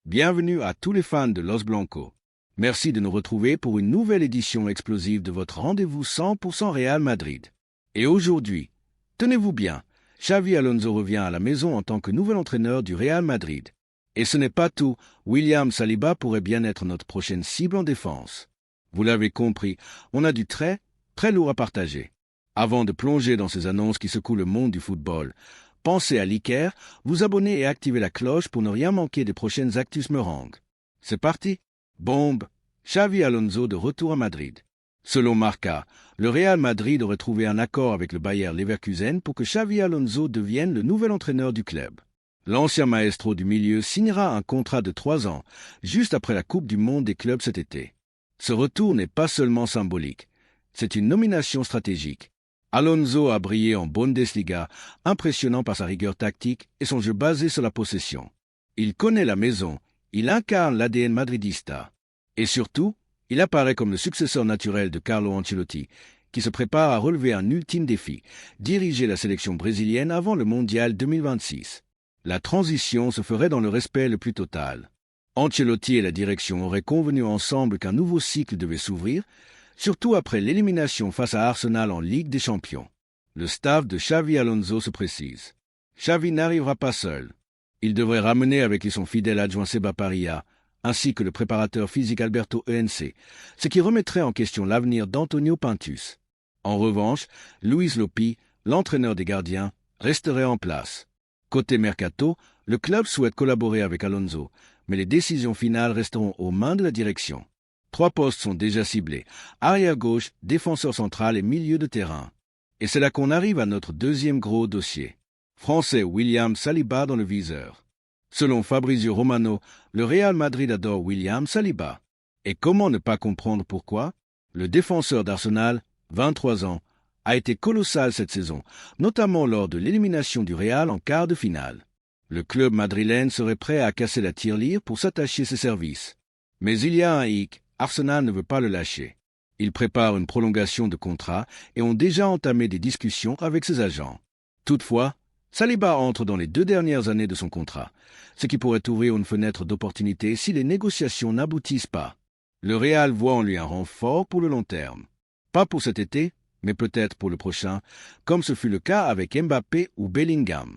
Bienvenue à tous les fans de Los Blancos. Merci de nous retrouver pour une nouvelle édition explosive de votre rendez-vous 100% Real Madrid. Et aujourd'hui, tenez-vous bien, Xavi Alonso revient à la maison en tant que nouvel entraîneur du Real Madrid. Et ce n'est pas tout, William Saliba pourrait bien être notre prochaine cible en défense. Vous l'avez compris, on a du très lourd à partager. Avant de plonger dans ces annonces qui secouent le monde du football, pensez à liker, vous abonner et activer la cloche pour ne rien manquer des prochaines actus meringues. C'est parti! Bombe! Xavi Alonso de retour à Madrid. Selon Marca, le Real Madrid aurait trouvé un accord avec le Bayer Leverkusen pour que Xavi Alonso devienne le nouvel entraîneur du club. L'ancien maestro du milieu signera un contrat de 3 ans, juste après la Coupe du Monde des clubs cet été. Ce retour n'est pas seulement symbolique, c'est une nomination stratégique. Alonso a brillé en Bundesliga, impressionnant par sa rigueur tactique et son jeu basé sur la possession. Il connaît la maison, il incarne l'ADN madridista. Et surtout, il apparaît comme le successeur naturel de Carlo Ancelotti, qui se prépare à relever un ultime défi, diriger la sélection brésilienne avant le Mondial 2026. La transition se ferait dans le respect le plus total. Ancelotti et la direction auraient convenu ensemble qu'un nouveau cycle devait s'ouvrir, surtout après l'élimination face à Arsenal en Ligue des Champions. Le staff de Xavi Alonso se précise. Xavi n'arrivera pas seul. Il devrait ramener avec lui son fidèle adjoint Seba Parilla, ainsi que le préparateur physique Alberto ENC, ce qui remettrait en question l'avenir d'Antonio Pintus. En revanche, Luis Lopi, l'entraîneur des gardiens, resterait en place. Côté mercato, le club souhaite collaborer avec Alonso, mais les décisions finales resteront aux mains de la direction. 3 postes sont déjà ciblés, arrière-gauche, défenseur central et milieu de terrain. Et c'est là qu'on arrive à notre deuxième gros dossier. Français William Saliba dans le viseur. Selon Fabrizio Romano, le Real Madrid adore William Saliba. Et comment ne pas comprendre pourquoi? Le défenseur d'Arsenal, 23 ans, a été colossal cette saison, notamment lors de l'élimination du Real en quart de finale. Le club madrilène serait prêt à casser la tirelire pour s'attacher ses services. Mais il y a un hic. Arsenal ne veut pas le lâcher. Ils préparent une prolongation de contrat et ont déjà entamé des discussions avec ses agents. Toutefois, Saliba entre dans les 2 dernières années de son contrat, ce qui pourrait ouvrir une fenêtre d'opportunité si les négociations n'aboutissent pas. Le Real voit en lui un renfort pour le long terme. Pas pour cet été, mais peut-être pour le prochain, comme ce fut le cas avec Mbappé ou Bellingham.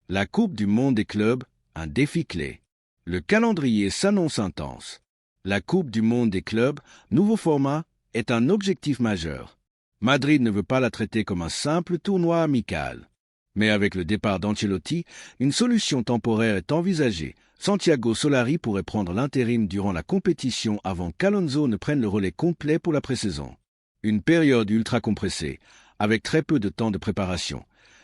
La Coupe du Monde des clubs, un défi clé. Le calendrier s'annonce intense. La Coupe du Monde des clubs, nouveau format, est un objectif majeur. Madrid ne veut pas la traiter comme un simple tournoi amical. Mais avec le départ d'Ancelotti, une solution temporaire est envisagée. Santiago Solari pourrait prendre l'intérim durant la compétition avant qu'Alonso ne prenne le relais complet pour la pré-saison. Une période ultra compressée, avec très peu de temps de préparation,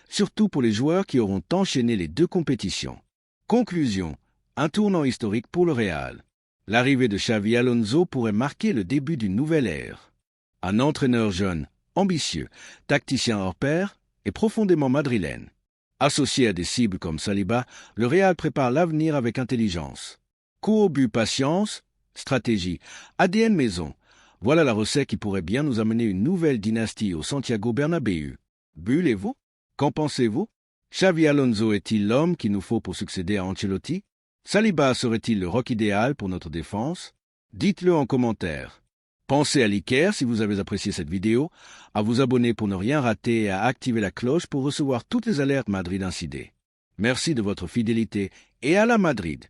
surtout pour les joueurs qui auront enchaîné les 2 compétitions. Conclusion, un tournant historique pour le Real. L'arrivée de Xavi Alonso pourrait marquer le début d'une nouvelle ère. Un entraîneur jeune, ambitieux, tacticien hors pair et profondément madrilène. Associé à des cibles comme Saliba, le Real prépare l'avenir avec intelligence. Coup au but, patience, stratégie, ADN maison. Voilà la recette qui pourrait bien nous amener une nouvelle dynastie au Santiago Bernabéu. Bulle et vous? Qu'en pensez-vous? Xavi Alonso est-il l'homme qu'il nous faut pour succéder à Ancelotti? Saliba serait-il le rock idéal pour notre défense? Dites-le en commentaire. Pensez à liker si vous avez apprécié cette vidéo, à vous abonner pour ne rien rater et à activer la cloche pour recevoir toutes les alertes Madrid incidées. Merci de votre fidélité et à la Madrid!